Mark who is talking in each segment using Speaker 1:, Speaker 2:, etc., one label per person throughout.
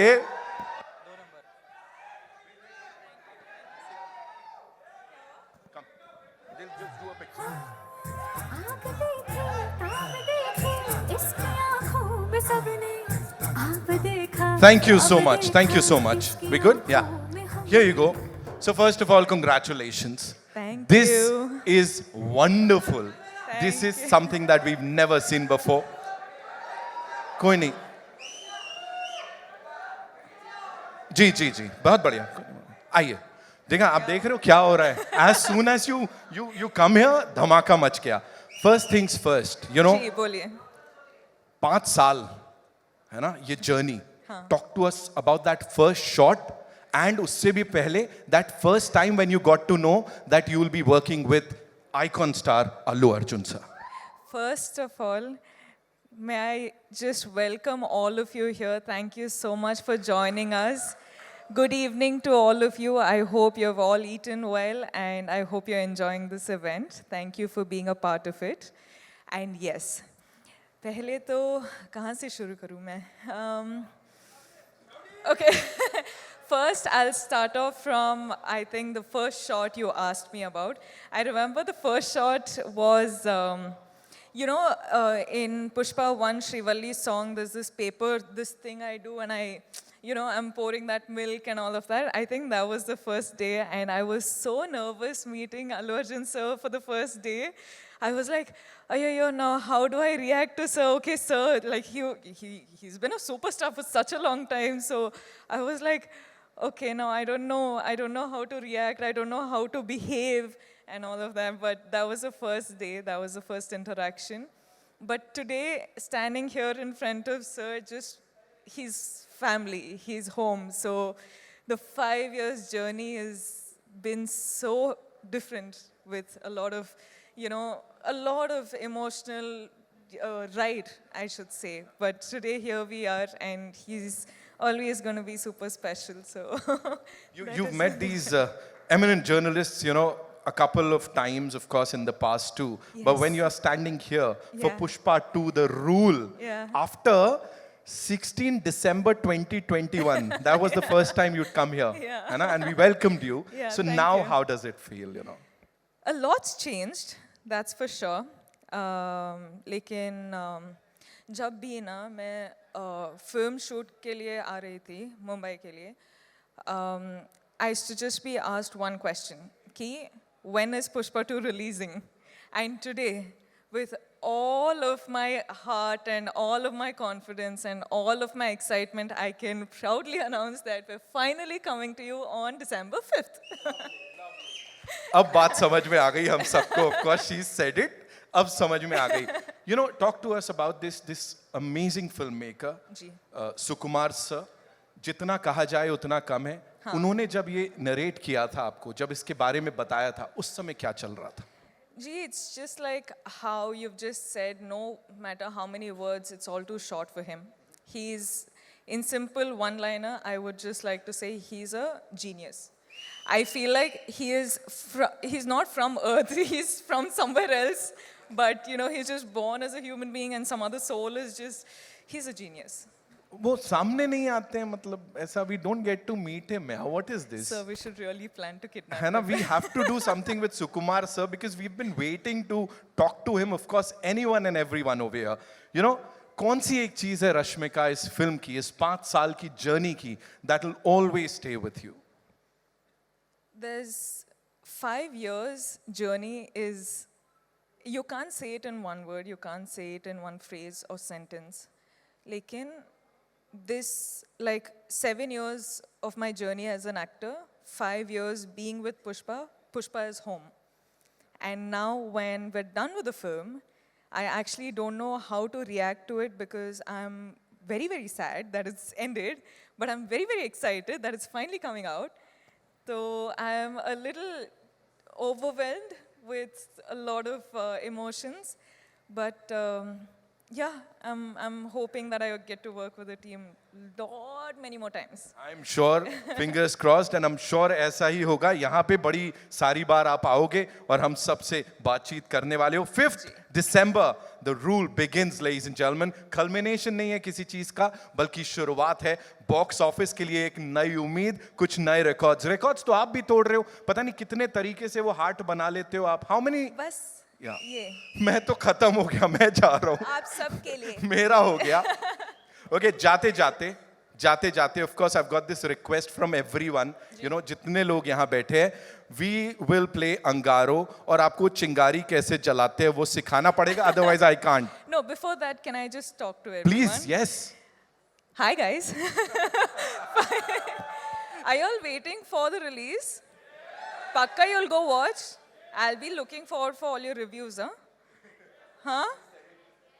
Speaker 1: ए,
Speaker 2: आग देखे ताब देखे इसकी आँखों में सबने आप देखा
Speaker 1: thank you so
Speaker 2: ख्वाब
Speaker 1: much. Thank you
Speaker 2: देखा
Speaker 1: so much.
Speaker 2: इसकी
Speaker 1: We good? Yeah.
Speaker 2: आँखों में हम
Speaker 1: Here you go. So first of all, congratulations.
Speaker 3: Thank
Speaker 1: This
Speaker 3: you.
Speaker 1: is wonderful. This
Speaker 3: Thank
Speaker 1: is
Speaker 3: you.
Speaker 1: something that we've never seen before. कोई नहीं. जी जी जी बहुत बढ़िया. आइए. देखा आप देख रहे हो क्या हो रहा है. As soon as you come here, धमाका मच गया. First things first, you know.
Speaker 3: जी बोलिए.
Speaker 1: 5 साल है ना ये जर्नी. Talk to us about that first shot and उससे भी पहले that first time when you got to know that you will be working with icon star Allu Arjun sir.
Speaker 3: First of all, may I just welcome all of you here. Thank you so much for joining us. Good evening to all of you. I hope you have all eaten well and I hope you're enjoying this event. Thank you for being a part of it. And yes, पहले तो कहाँ से शुरू करूँ मैं? Okay. First, I'll start off from, I think, the first shot you asked me about. I remember the first shot was, in Pushpa 1, Srivalli's song, there's this paper, this thing I do, and I'm pouring that milk and all of that. I think that was the first day, and I was so nervous meeting Allu Arjun sir for the first day. I was like, yo, now how do I react to sir? Okay, sir, like he's been a superstar for such a long time, so I was like, okay, now I don't know how to react, I don't know how to behave and all of that, but that was the first day, that was the first interaction. But today, standing here in front of sir, just his family, his home, so the 5 years journey has been so different with a lot of emotional ride, I should say. But today here we are, and he's always going to be super special. So
Speaker 1: You've met these eminent journalists, you know, a couple of times, of course, in the past too. But when you are standing here for
Speaker 3: Yeah.
Speaker 1: Pushpa 2, The Rule,
Speaker 3: Yeah.
Speaker 1: after 16 December 2021, that was the first time you'd come here.
Speaker 3: Yeah.
Speaker 1: है ना? And we welcomed you.
Speaker 3: Yeah,
Speaker 1: So
Speaker 3: thank
Speaker 1: now
Speaker 3: you.
Speaker 1: how does it feel, you know?
Speaker 3: A lot's changed, that's for sure. लेकिन जब भी ना मैं film shoot के लिए आ रही थी मुंबई के लिए, I used to just be asked one question कि when is Pushpa 2 releasing? And today, with all of my heart and all of my confidence and all of my excitement, I can proudly announce that we're finally coming to you on December 5th.
Speaker 1: अब बात समझ में आ गई हम सबको. Of course, she said it. अब समझ में आ गई. You know, talk to us about this amazing filmmaker,
Speaker 3: ji.
Speaker 1: Sukumar sir. जितना कहा जाए उतना कम है. उन्होंने जब ये नरेट किया था आपको, जब इसके बारे में बताया था, उस समय क्या चल रहा था?
Speaker 3: Gee, it's just like how you've just said, no matter how many words, it's all too short for him. He's, in simple one-liner, I would just like to say he's a genius. I feel like he's not from Earth, he's from somewhere else, but he's just born as a human being and some other soul is just, he's a genius.
Speaker 1: वो सामने नहीं आते हैं, मतलब ऐसा we don't get to meet him. What is this?
Speaker 3: So we should really plan to kidnap
Speaker 1: है ना?
Speaker 3: him.
Speaker 1: We have to do something with Sukumar sir because we've been waiting to talk to him. Of course, anyone and everyone over here. You know, कौन सी एक चीज है रश्मिका इस film की, इस 5 साल की जर्नी की that will always stay with you?
Speaker 3: There's 5 years journey is, you can't say it in one word, you can't say it in one phrase or sentence. Lekin, this, like 7 years of my journey as an actor, 5 years being with Pushpa, Pushpa is home. And now when we're done with the film, I actually don't know how to react to it because I'm very, very sad that it's ended, but I'm very, very excited that it's finally coming out. So I'm a little overwhelmed with a lot of emotions, but yeah, I'm hoping that I get to work with the team lot many more times.
Speaker 1: I'm sure, fingers crossed, and I'm sure ऐसा ही होगा. यहाँ पे बड़ी सारी बार आप आओगे और हम सबसे बातचीत करने वाले हो. 5th December, the rule begins, ladies and gentlemen. Culmination नहीं है किसी चीज का, बल्कि शुरुआत है. बॉक्स ऑफिस के लिए एक नई उम्मीद, कुछ नए रिकॉर्ड्स तो आप भी तोड़ रहे हो. पता नहीं कितने तरीके से वो हार्ट बना लेते हो आप. How many?
Speaker 3: बस
Speaker 1: Yeah.
Speaker 3: ये
Speaker 1: मैं तो खत्म हो गया, मैं जा रहा हूँ.
Speaker 3: आप सबके लिए.
Speaker 1: मेरा हो गया. Okay, जाते जाते of course I've got this request from everyone, you know, जितने लोग यहाँ बैठे हैं, we will play अंगारो, और आपको चिंगारी कैसे जलाते हैं वो सिखाना पड़ेगा, otherwise I can't.
Speaker 3: No, before that, can I just talk to everyone?
Speaker 1: Please, yes.
Speaker 3: Hi guys. Are you all waiting for the release? Pakka you'll go watch. I'll be looking forward for all your reviews, huh? Huh?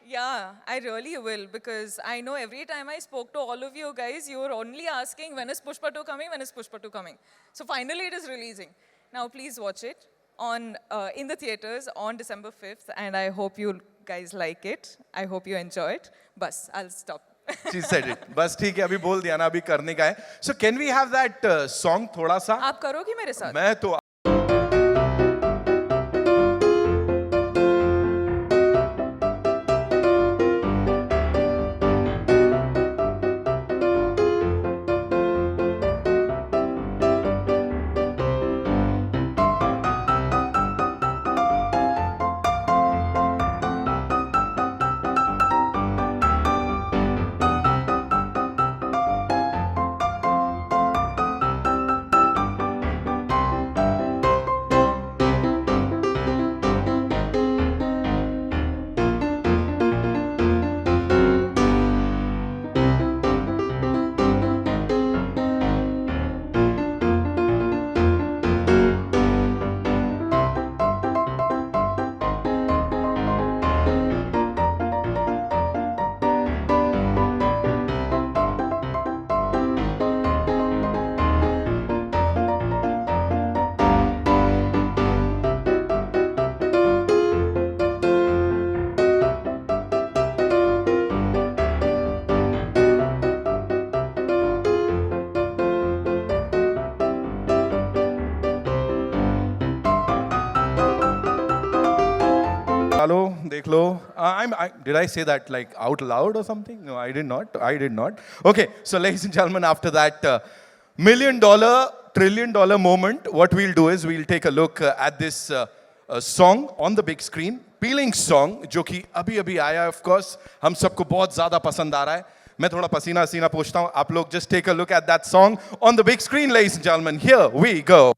Speaker 3: Yeah, I really will, because I know every time I spoke to all of you guys, you were only asking when is Pushpa 2 coming, when is Pushpa 2 coming. So finally it is releasing. Now please watch it on in the theaters on December 5th, and I hope you guys like it. I hope you enjoy it. Bas, I'll stop.
Speaker 1: She said it. बस ठीक है, अभी बोल दिया ना, अभी करने का है. So can we have that song थोड़ा सा?
Speaker 3: आप करोगे मेरे साथ?
Speaker 1: मैं तो हेलो देख लो. Did I say that like out loud or something? No, I did not. Okay, so ladies and gentlemen, after that $1 million, $1 trillion moment, what we'll do is we'll take a look at this song on the big screen. Peeling song, जो कि अभी आया, of course हम सबको बहुत ज़्यादा पसंद आ रहा है. मैं थोड़ा पसीना पूछता हूँ. आप लोग just take a look at that song on the big screen, ladies and gentlemen. Here we go.